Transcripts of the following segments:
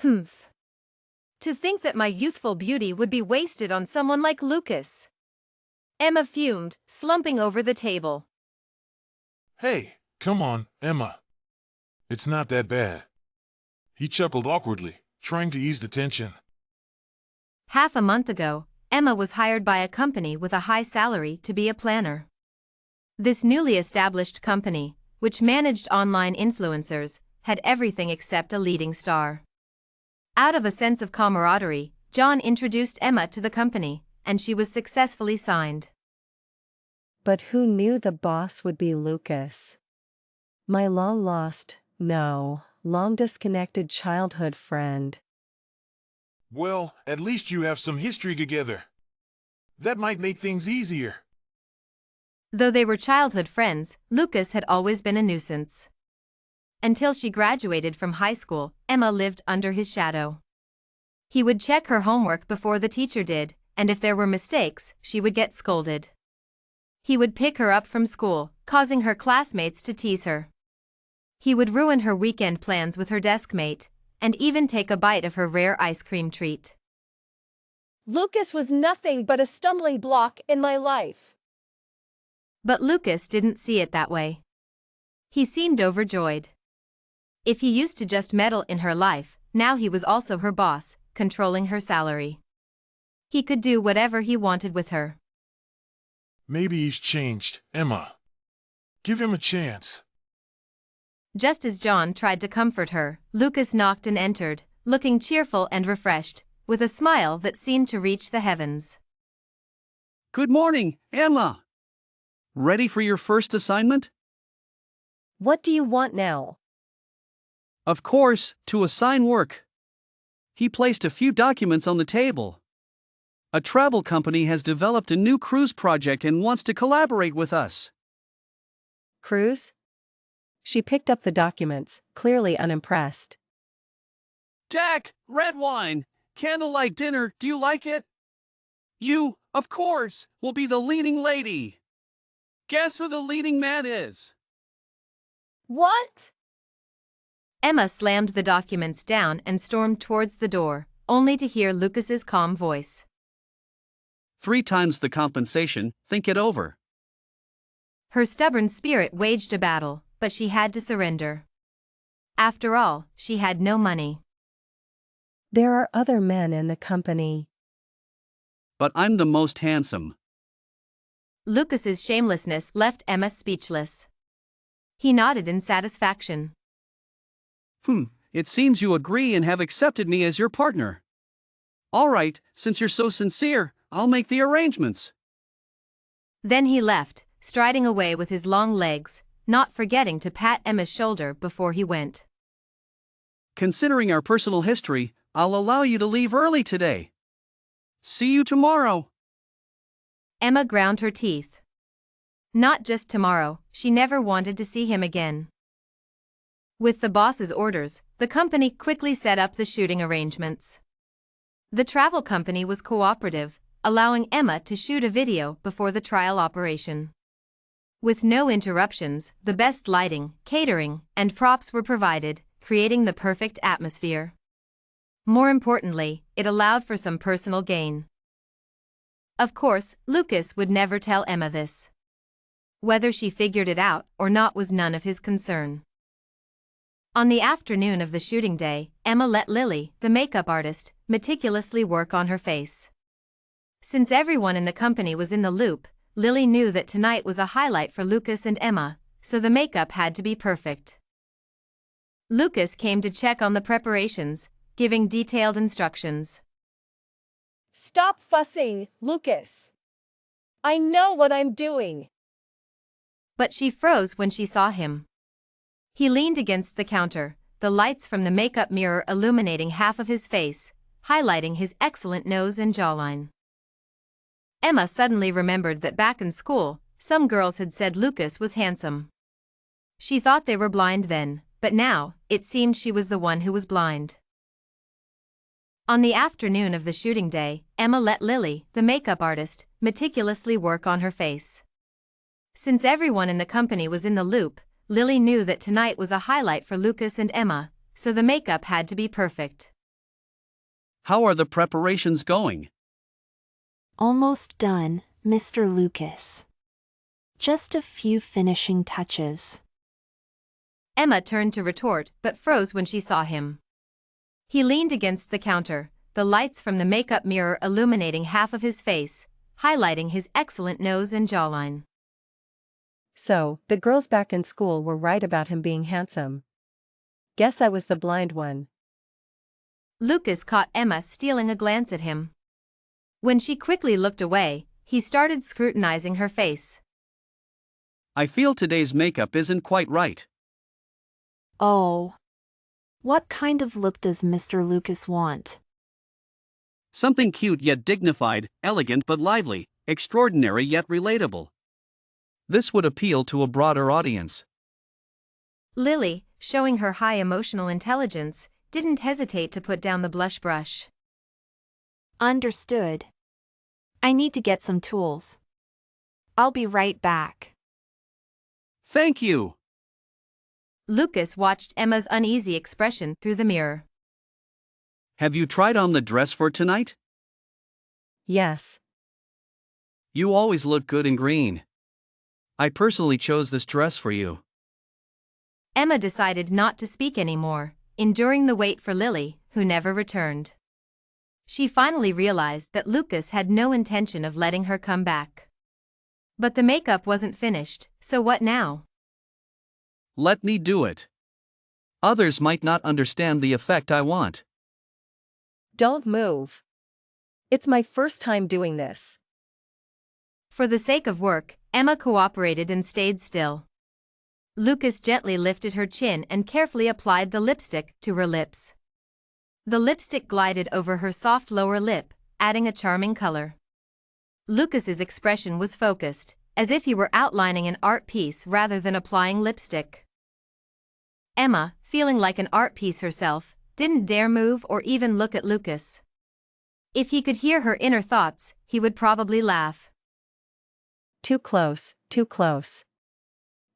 Humph. To think that my youthful beauty would be wasted on someone like Lucas. Emma fumed, slumping over the table. Hey, come on, Emma. It's not that bad. He chuckled awkwardly, trying to ease the tension. Half a month ago, Emma was hired by a company with a high salary to be a planner. This newly established company, which managed online influencers, had everything except a leading star. Out of a sense of camaraderie, John introduced Emma to the company, and she was successfully signed. But who knew the boss would be Lucas? My long disconnected childhood friend. Well, at least you have some history together. That might make things easier. Though they were childhood friends, Lucas had always been a nuisance. Until she graduated from high school, Emma lived under his shadow. He would check her homework before the teacher did, and if there were mistakes, she would get scolded. He would pick her up from school, causing her classmates to tease her. He would ruin her weekend plans with her desk mate, and even take a bite of her rare ice cream treat. Lucas was nothing but a stumbling block in my life. But Lucas didn't see it that way. He seemed overjoyed. If he used to just meddle in her life, now he was also her boss, controlling her salary. He could do whatever he wanted with her. Maybe he's changed, Emma. Give him a chance. Just as John tried to comfort her, Lucas knocked and entered, looking cheerful and refreshed, with a smile that seemed to reach the heavens. Good morning, Emma. Ready for your first assignment? What do you want now? Of course, to assign work. He placed a few documents on the table. A travel company has developed a new cruise project and wants to collaborate with us. Cruise? She picked up the documents, clearly unimpressed. Jack, red wine, candlelight dinner, do you like it? You, of course, will be the leading lady. Guess who the leading man is? What? Emma slammed the documents down and stormed towards the door, only to hear Lucas's calm voice. 3 times the compensation, think it over. Her stubborn spirit waged a battle, but she had to surrender. After all, she had no money. There are other men in the company. But I'm the most handsome. Lucas's shamelessness left Emma speechless. He nodded in satisfaction. It seems you agree and have accepted me as your partner. All right, since you're so sincere, I'll make the arrangements. Then he left, striding away with his long legs, not forgetting to pat Emma's shoulder before he went. Considering our personal history, I'll allow you to leave early today. See you tomorrow. Emma ground her teeth. Not just tomorrow, she never wanted to see him again. With the boss's orders, the company quickly set up the shooting arrangements. The travel company was cooperative, allowing Emma to shoot a video before the trial operation. With no interruptions, the best lighting, catering, and props were provided, creating the perfect atmosphere. More importantly, it allowed for some personal gain. Of course, Lucas would never tell Emma this. Whether she figured it out or not was none of his concern. On the afternoon of the shooting day, Emma let Lily, the makeup artist, meticulously work on her face. Since everyone in the company was in the loop, Lily knew that tonight was a highlight for Lucas and Emma, so the makeup had to be perfect. Lucas came to check on the preparations, giving detailed instructions. Stop fussing, Lucas. I know what I'm doing. But she froze when she saw him. He leaned against the counter, the lights from the makeup mirror illuminating half of his face, highlighting his excellent nose and jawline. Emma suddenly remembered that back in school, some girls had said Lucas was handsome. She thought they were blind then, but now, it seemed she was the one who was blind. On the afternoon of the shooting day, Emma let Lily, the makeup artist, meticulously work on her face. Since everyone in the company was in the loop, Lily knew that tonight was a highlight for Lucas and Emma, so the makeup had to be perfect. How are the preparations going? Almost done, Mr. Lucas. Just a few finishing touches. Emma turned to retort but froze when she saw him. He leaned against the counter, the lights from the makeup mirror illuminating half of his face, highlighting his excellent nose and jawline. So, the girls back in school were right about him being handsome. Guess I was the blind one. Lucas caught Emma stealing a glance at him. When she quickly looked away, he started scrutinizing her face. I feel today's makeup isn't quite right. Oh. What kind of look does Mr. Lucas want? Something cute yet dignified, elegant but lively, extraordinary yet relatable. This would appeal to a broader audience. Lily, showing her high emotional intelligence, didn't hesitate to put down the blush brush. Understood. I need to get some tools. I'll be right back. Thank you. Lucas watched Emma's uneasy expression through the mirror. Have you tried on the dress for tonight? Yes. You always look good in green. I personally chose this dress for you. Emma decided not to speak anymore, enduring the wait for Lily, who never returned. She finally realized that Lucas had no intention of letting her come back. But the makeup wasn't finished, so what now? Let me do it. Others might not understand the effect I want. Don't move. It's my first time doing this. For the sake of work, Emma cooperated and stayed still. Lucas gently lifted her chin and carefully applied the lipstick to her lips. The lipstick glided over her soft lower lip, adding a charming color. Lucas's expression was focused, as if he were outlining an art piece rather than applying lipstick. Emma, feeling like an art piece herself, didn't dare move or even look at Lucas. If he could hear her inner thoughts, he would probably laugh. Too close, too close.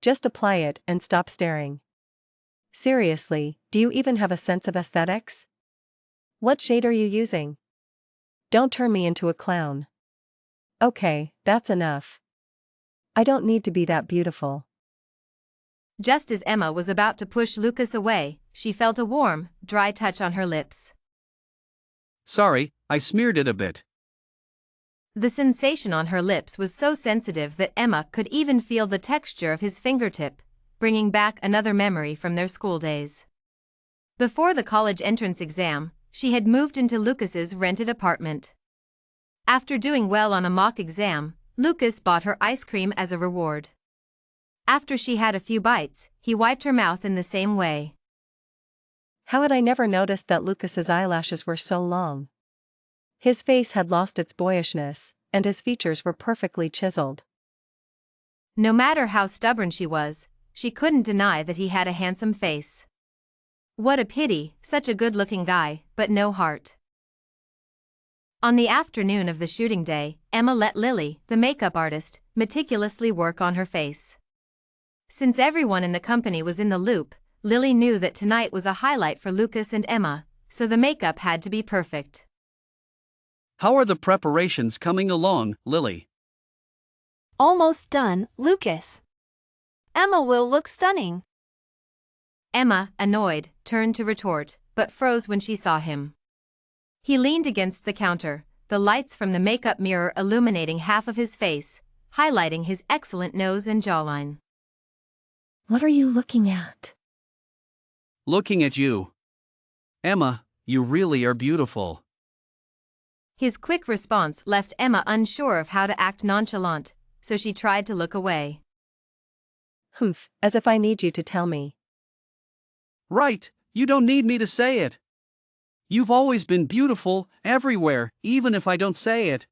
Just apply it and stop staring. Seriously, do you even have a sense of aesthetics? What shade are you using? Don't turn me into a clown. Okay, that's enough. I don't need to be that beautiful. Just as Emma was about to push Lucas away, she felt a warm, dry touch on her lips. Sorry, I smeared it a bit. The sensation on her lips was so sensitive that Emma could even feel the texture of his fingertip, bringing back another memory from their school days. Before the college entrance exam, she had moved into Lucas's rented apartment. After doing well on a mock exam, Lucas bought her ice cream as a reward. After she had a few bites, he wiped her mouth in the same way. How had I never noticed that Lucas's eyelashes were so long? His face had lost its boyishness, and his features were perfectly chiseled. No matter how stubborn she was, she couldn't deny that he had a handsome face. What a pity, such a good-looking guy, but no heart. On the afternoon of the shooting day, Emma let Lily, the makeup artist, meticulously work on her face. Since everyone in the company was in the loop, Lily knew that tonight was a highlight for Lucas and Emma, so the makeup had to be perfect. How are the preparations coming along, Lily? Almost done, Lucas. Emma will look stunning. Emma, annoyed, turned to retort, but froze when she saw him. He leaned against the counter, the lights from the makeup mirror illuminating half of his face, highlighting his excellent nose and jawline. What are you looking at? Looking at you. Emma, you really are beautiful. His quick response left Emma unsure of how to act nonchalant, so she tried to look away. Humph, as if I need you to tell me. Right, you don't need me to say it. You've always been beautiful, everywhere, even if I don't say it.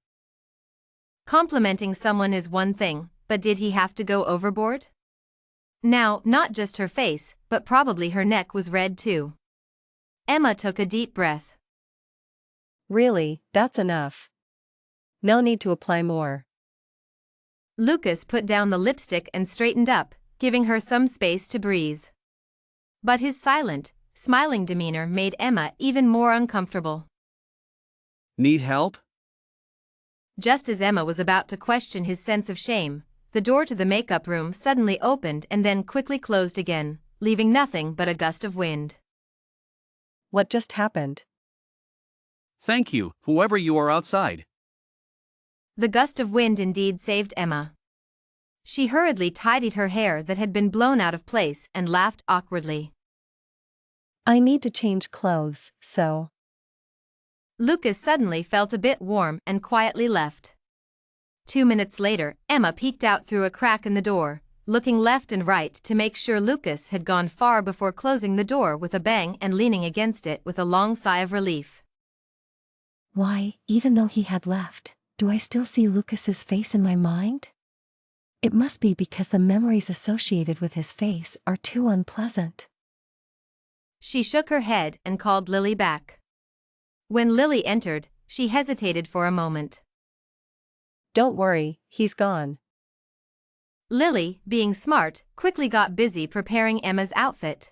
Complimenting someone is one thing, but did he have to go overboard? Now, not just her face, but probably her neck was red too. Emma took a deep breath. Really, that's enough. No need to apply more. Lucas put down the lipstick and straightened up, giving her some space to breathe. But his silent, smiling demeanor made Emma even more uncomfortable. Need help? Just as Emma was about to question his sense of shame, the door to the makeup room suddenly opened and then quickly closed again, leaving nothing but a gust of wind. What just happened? Thank you, whoever you are outside. The gust of wind indeed saved Emma. She hurriedly tidied her hair that had been blown out of place and laughed awkwardly. I need to change clothes, so. Lucas suddenly felt a bit warm and quietly left. 2 minutes later, Emma peeked out through a crack in the door, looking left and right to make sure Lucas had gone far before closing the door with a bang and leaning against it with a long sigh of relief. Why, even though he had left, do I still see Lucas's face in my mind? It must be because the memories associated with his face are too unpleasant. She shook her head and called Lily back. When Lily entered, she hesitated for a moment. Don't worry, he's gone. Lily, being smart, quickly got busy preparing Emma's outfit.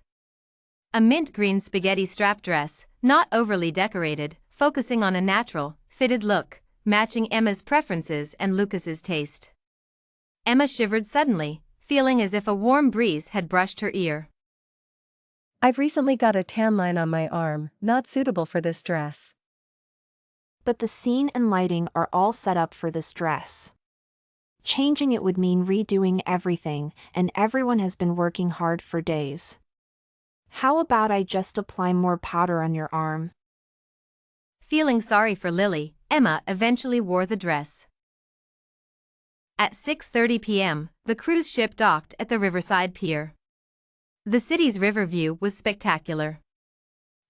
A mint green spaghetti strap dress, not overly decorated, focusing on a natural, fitted look, matching Emma's preferences and Lucas's taste. Emma shivered suddenly, feeling as if a warm breeze had brushed her ear. I've recently got a tan line on my arm, not suitable for this dress. But the scene and lighting are all set up for this dress. Changing it would mean redoing everything, and everyone has been working hard for days. How about I just apply more powder on your arm? Feeling sorry for Lily, Emma eventually wore the dress. At 6:30 p.m., the cruise ship docked at the riverside pier. The city's river view was spectacular.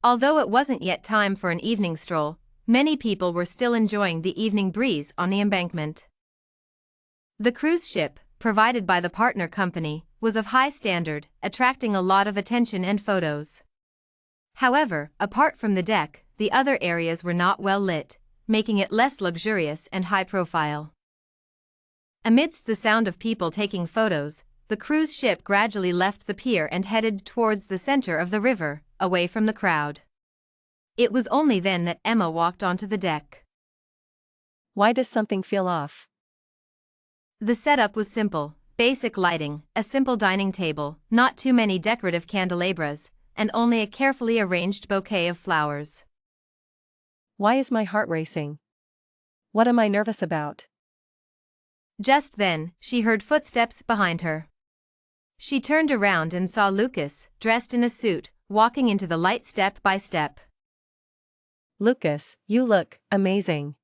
Although it wasn't yet time for an evening stroll, many people were still enjoying the evening breeze on the embankment. The cruise ship, provided by the partner company, was of high standard, attracting a lot of attention and photos. However, apart from the deck, the other areas were not well lit, making it less luxurious and high profile. Amidst the sound of people taking photos, the cruise ship gradually left the pier and headed towards the center of the river, away from the crowd. It was only then that Emma walked onto the deck. Why does something feel off? The setup was simple, basic lighting, a simple dining table, not too many decorative candelabras, and only a carefully arranged bouquet of flowers. Why is my heart racing? What am I nervous about? Just then, she heard footsteps behind her. She turned around and saw Lucas, dressed in a suit, walking into the light step by step. Lucas, you look amazing.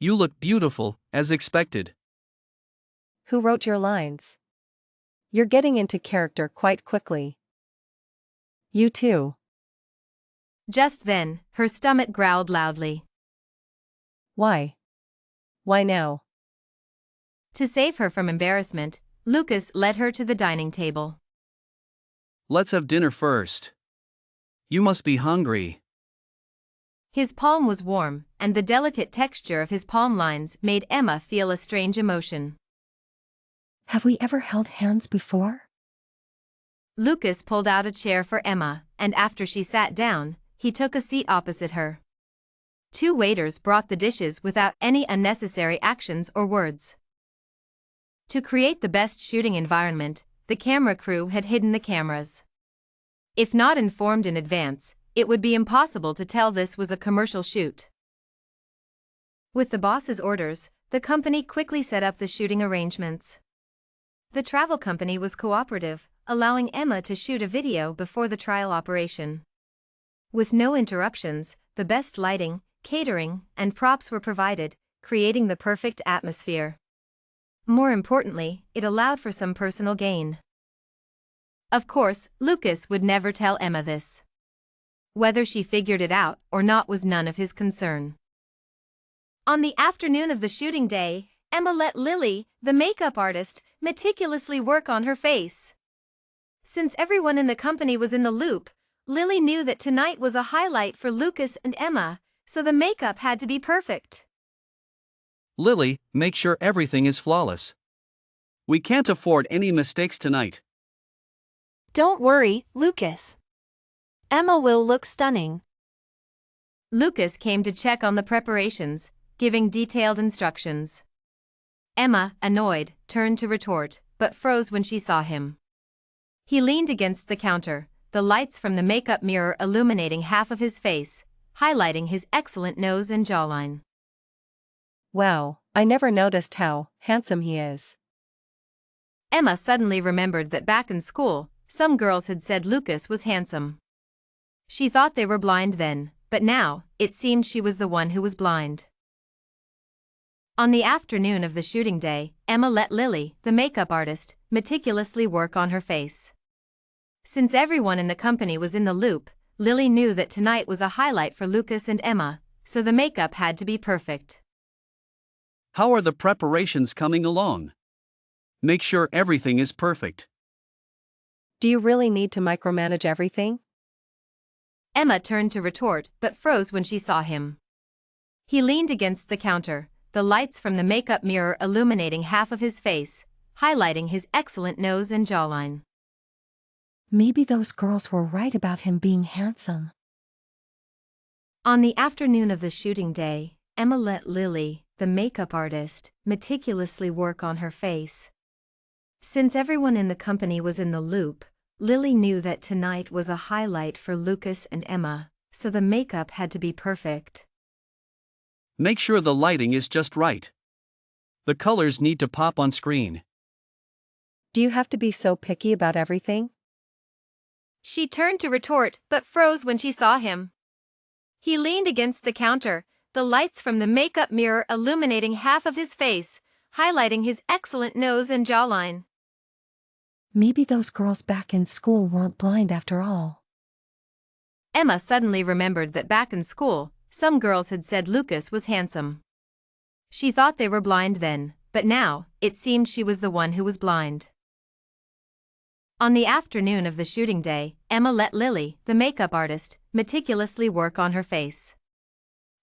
You look beautiful, as expected. Who wrote your lines? You're getting into character quite quickly. You too. Just then, her stomach growled loudly. Why? Why now? To save her from embarrassment, Lucas led her to the dining table. Let's have dinner first. You must be hungry. His palm was warm, and the delicate texture of his palm lines made Emma feel a strange emotion. Have we ever held hands before? Lucas pulled out a chair for Emma, and after she sat down, he took a seat opposite her. 2 waiters brought the dishes without any unnecessary actions or words. To create the best shooting environment, the camera crew had hidden the cameras. If not informed in advance, it would be impossible to tell this was a commercial shoot. With the boss's orders, the company quickly set up the shooting arrangements. The travel company was cooperative, allowing Emma to shoot a video before the trial operation. With no interruptions, the best lighting, catering, and props were provided, creating the perfect atmosphere. More importantly, it allowed for some personal gain. Of course, Lucas would never tell Emma this. Whether she figured it out or not was none of his concern. On the afternoon of the shooting day, Emma let Lily, the makeup artist, meticulously work on her face. Since everyone in the company was in the loop, Lily knew that tonight was a highlight for Lucas and Emma, so the makeup had to be perfect. Lily, make sure everything is flawless. We can't afford any mistakes tonight. Don't worry, Lucas. Emma will look stunning. Lucas came to check on the preparations, giving detailed instructions. Emma, annoyed, turned to retort, but froze when she saw him. He leaned against the counter, the lights from the makeup mirror illuminating half of his face, highlighting his excellent nose and jawline. Wow, I never noticed how handsome he is. Emma suddenly remembered that back in school, some girls had said Lucas was handsome. She thought they were blind then, but now, it seemed she was the one who was blind. On the afternoon of the shooting day, Emma let Lily, the makeup artist, meticulously work on her face. Since everyone in the company was in the loop, Lily knew that tonight was a highlight for Lucas and Emma, so the makeup had to be perfect. How are the preparations coming along? Make sure everything is perfect. Do you really need to micromanage everything? Emma turned to retort but froze when she saw him. He leaned against the counter, the lights from the makeup mirror illuminating half of his face, highlighting his excellent nose and jawline. Maybe those girls were right about him being handsome. On the afternoon of the shooting day, Emma let Lily, the makeup artist, meticulously work on her face. Since everyone in the company was in the loop, Lily knew that tonight was a highlight for Lucas and Emma, so the makeup had to be perfect. Make sure the lighting is just right. The colors need to pop on screen. Do you have to be so picky about everything? She turned to retort but froze when she saw him. He leaned against the counter, the lights from the makeup mirror illuminating half of his face, highlighting his excellent nose and jawline. Maybe those girls back in school weren't blind after all. Emma suddenly remembered that back in school, some girls had said Lucas was handsome. She thought they were blind then, but now, it seemed she was the one who was blind. On the afternoon of the shooting day, Emma let Lily, the makeup artist, meticulously work on her face.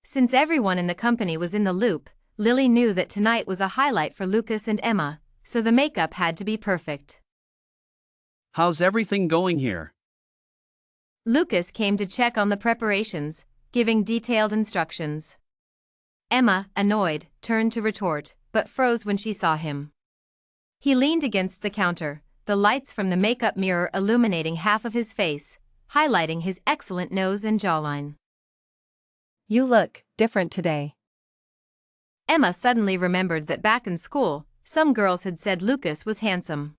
Since everyone in the company was in the loop, Lily knew that tonight was a highlight for Lucas and Emma, so the makeup had to be perfect. How's everything going here? Lucas came to check on the preparations, giving detailed instructions. Emma, annoyed, turned to retort, but froze when she saw him. He leaned against the counter, the lights from the makeup mirror illuminating half of his face, highlighting his excellent nose and jawline. You look different today. Emma suddenly remembered that back in school, some girls had said Lucas was handsome.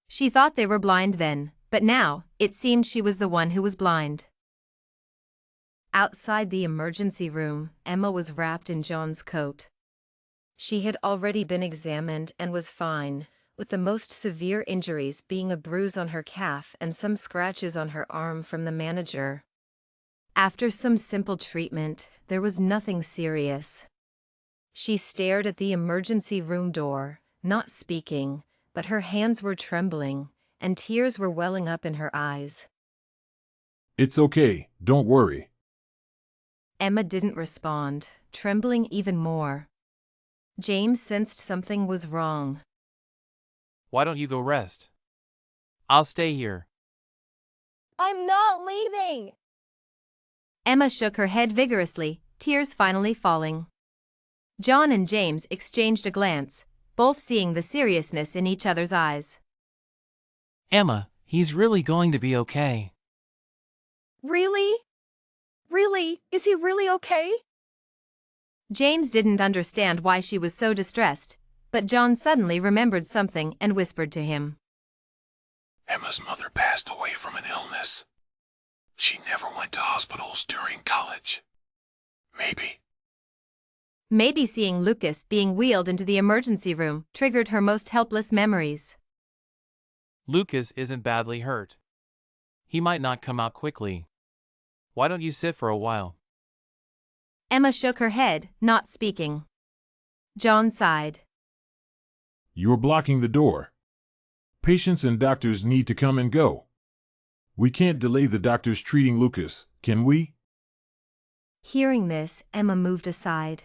She thought they were blind then, but now, it seemed she was the one who was blind. Outside the emergency room, Emma was wrapped in John's coat. She had already been examined and was fine, with the most severe injuries being a bruise on her calf and some scratches on her arm from the manager. After some simple treatment, there was nothing serious. She stared at the emergency room door, not speaking, but her hands were trembling, and tears were welling up in her eyes. It's okay, don't worry. Emma didn't respond, trembling even more. James sensed something was wrong. Why don't you go rest? I'll stay here. I'm not leaving! Emma shook her head vigorously, tears finally falling. John and James exchanged a glance, both seeing the seriousness in each other's eyes. Emma, he's really going to be okay. Really? Really? Is he really okay? James didn't understand why she was so distressed, but John suddenly remembered something and whispered to him. Emma's mother passed away from an illness. She never went to hospitals during college. Maybe seeing Lucas being wheeled into the emergency room triggered her most helpless memories. Lucas isn't badly hurt. He might not come out quickly. Why don't you sit for a while? Emma shook her head, not speaking. John sighed. You're blocking the door. Patients and doctors need to come and go. We can't delay the doctors treating Lucas, can we? Hearing this, Emma moved aside.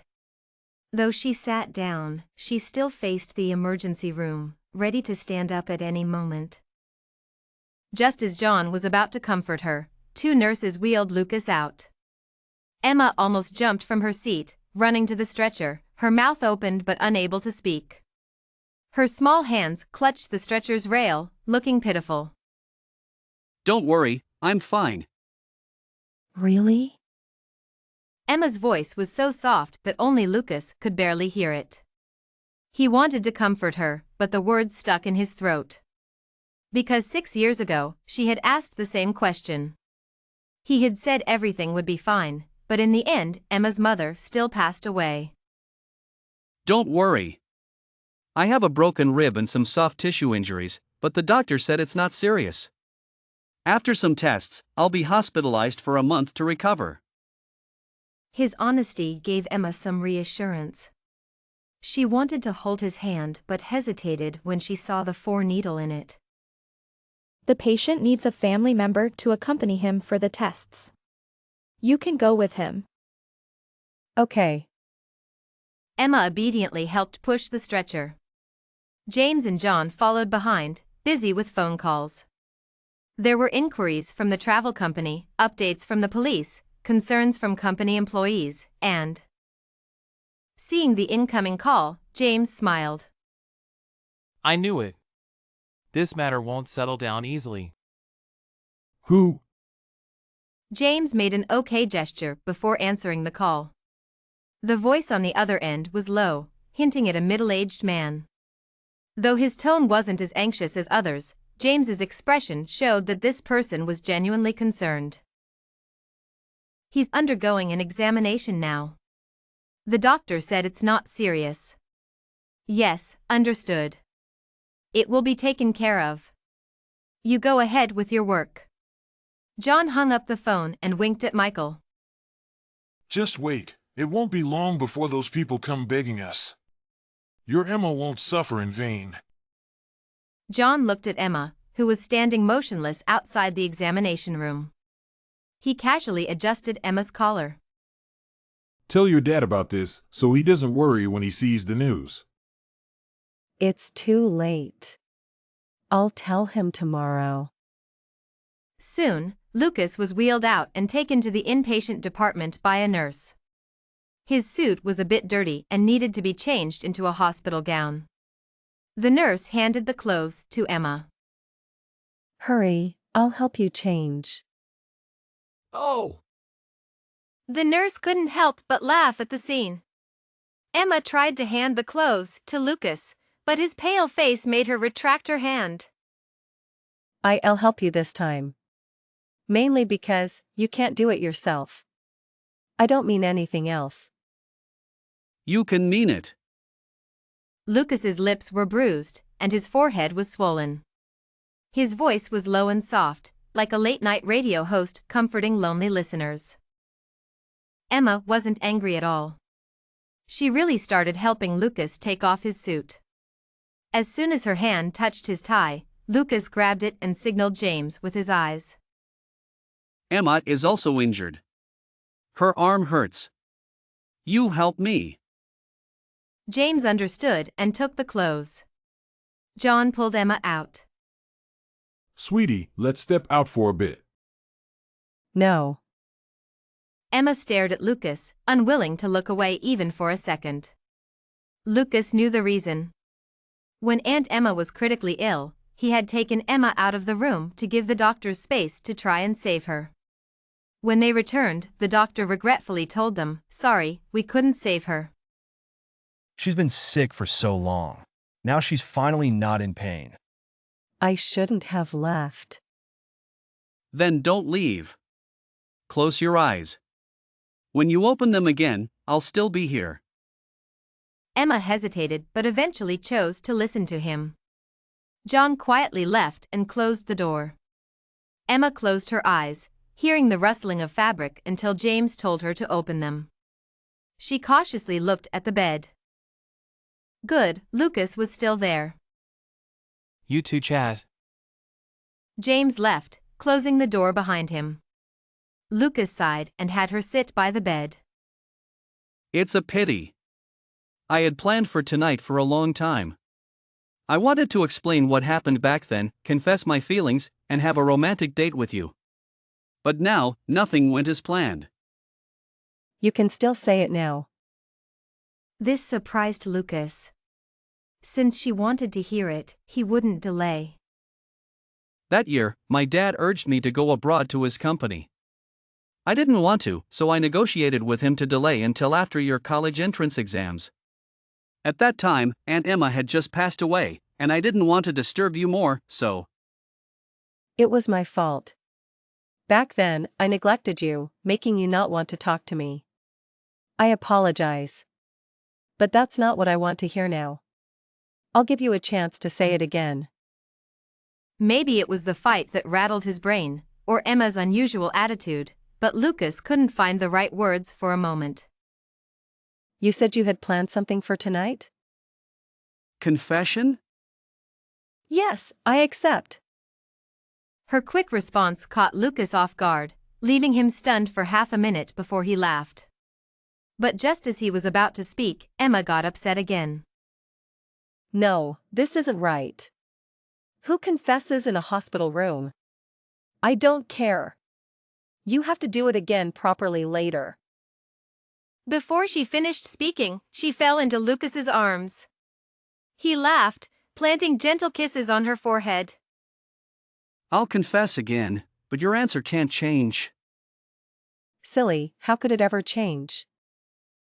Though she sat down, she still faced the emergency room, ready to stand up at any moment. Just as John was about to comfort her, two nurses wheeled Lucas out. Emma almost jumped from her seat, running to the stretcher, her mouth opened but unable to speak. Her small hands clutched the stretcher's rail, looking pitiful. Don't worry, I'm fine. Really? Emma's voice was so soft that only Lucas could barely hear it. He wanted to comfort her, but the words stuck in his throat. Because 6 years ago, she had asked the same question. He had said everything would be fine, but in the end, Emma's mother still passed away. Don't worry. I have a broken rib and some soft tissue injuries, but the doctor said it's not serious. After some tests, I'll be hospitalized for a month to recover. His honesty gave Emma some reassurance. She wanted to hold his hand but hesitated when she saw the 4-needle in it. The patient needs a family member to accompany him for the tests. You can go with him. Okay. Emma obediently helped push the stretcher. James and John followed behind, busy with phone calls. There were inquiries from the travel company, updates from the police, concerns from company employees, and... Seeing the incoming call, James smiled. I knew it. This matter won't settle down easily. Who? James made an okay gesture before answering the call. The voice on the other end was low, hinting at a middle-aged man. Though his tone wasn't as anxious as others, James's expression showed that this person was genuinely concerned. He's undergoing an examination now. The doctor said it's not serious. Yes, understood. It will be taken care of. You go ahead with your work. John hung up the phone and winked at Michael. Just wait. It won't be long before those people come begging us. Your Emma won't suffer in vain. John looked at Emma, who was standing motionless outside the examination room. He casually adjusted Emma's collar. Tell your dad about this, so he doesn't worry when he sees the news. It's too late. I'll tell him tomorrow. Soon, Lucas was wheeled out and taken to the inpatient department by a nurse. His suit was a bit dirty and needed to be changed into a hospital gown. The nurse handed the clothes to Emma. Hurry, I'll help you change. Oh! The nurse couldn't help but laugh at the scene. Emma tried to hand the clothes to Lucas, but his pale face made her retract her hand. I'll help you this time. Mainly because you can't do it yourself. I don't mean anything else. You can mean it. Lucas's lips were bruised, and his forehead was swollen. His voice was low and soft, like a late-night radio host comforting lonely listeners. Emma wasn't angry at all. She really started helping Lucas take off his suit. As soon as her hand touched his tie, Lucas grabbed it and signaled James with his eyes. Emma is also injured. Her arm hurts. You help me. James understood and took the clothes. John pulled Emma out. Sweetie, let's step out for a bit. No. Emma stared at Lucas, unwilling to look away even for a second. Lucas knew the reason. When Aunt Emma was critically ill, he had taken Emma out of the room to give the doctors space to try and save her. When they returned, the doctor regretfully told them, "Sorry, we couldn't save her." She's been sick for so long. Now she's finally not in pain. I shouldn't have left. Then don't leave. Close your eyes. When you open them again, I'll still be here. Emma hesitated but eventually chose to listen to him. John quietly left and closed the door. Emma closed her eyes, hearing the rustling of fabric until James told her to open them. She cautiously looked at the bed. Good, Lucas was still there. You two chat. James left, closing the door behind him. Lucas sighed and had her sit by the bed. It's a pity. I had planned for tonight for a long time. I wanted to explain what happened back then, confess my feelings, and have a romantic date with you. But now, nothing went as planned. You can still say it now. This surprised Lucas. Since she wanted to hear it, he wouldn't delay. That year, my dad urged me to go abroad to his company. I didn't want to, so I negotiated with him to delay until after your college entrance exams. At that time, Aunt Emma had just passed away, and I didn't want to disturb you more, so. It was my fault. Back then, I neglected you, making you not want to talk to me. I apologize. But that's not what I want to hear now. I'll give you a chance to say it again. Maybe it was the fight that rattled his brain, or Emma's unusual attitude, but Lucas couldn't find the right words for a moment. You said you had planned something for tonight? Confession? Yes, I accept. Her quick response caught Lucas off guard, leaving him stunned for half a minute before he laughed. But just as he was about to speak, Emma got upset again. No, this isn't right. Who confesses in a hospital room? I don't care. You have to do it again properly later. Before she finished speaking, she fell into Lucas's arms. He laughed, planting gentle kisses on her forehead. I'll confess again, but your answer can't change. Silly, how could it ever change?